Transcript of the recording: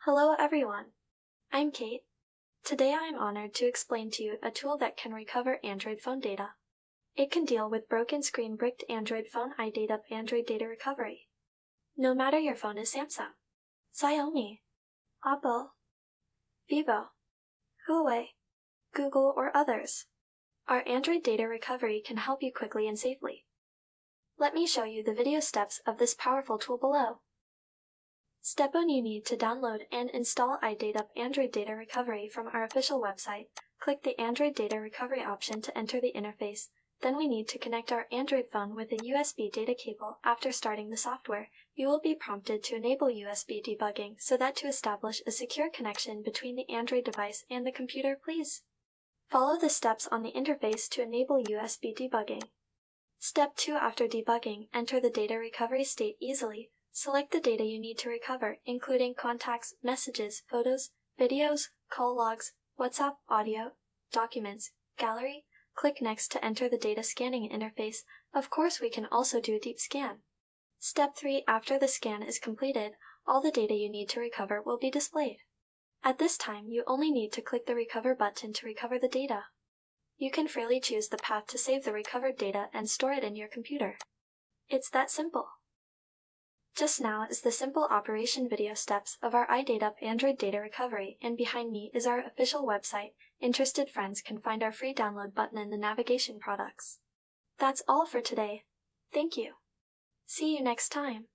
Hello everyone, I'm Kate. Today I am honored to explain to you a tool that can recover Android phone data. It can deal with broken screen bricked Android phone iData Android data recovery. No matter your phone is Samsung, Xiaomi, Apple, Vivo, Huawei, Google, or others, our Android data recovery can help you quickly and safely. Let me show you the video steps of this powerful tool below. Step 1. You need to download and install iData Android Data Recovery from our official website. Click the Android Data Recovery option to enter the interface. Then we need to connect our Android phone with a USB data cable. After starting the software, you will be prompted to enable USB debugging so that to establish a secure connection between the Android device and the computer, please follow the steps on the interface to enable USB debugging. Step 2. After debugging, enter the data recovery state easily. Select the data you need to recover, including contacts, messages, photos, videos, call logs, WhatsApp, audio, documents, gallery. Click Next to enter the data scanning interface. Of course, we can also do a deep scan. Step 3. After the scan is completed, all the data you need to recover will be displayed. At this time, you only need to click the Recover button to recover the data. You can freely choose the path to save the recovered data and store it in your computer. It's that simple. Just now is the simple operation video steps of our iData Android data recovery, and behind me is our official website. Interested friends can find our free download button in the navigation products. That's all for today. Thank you. See you next time.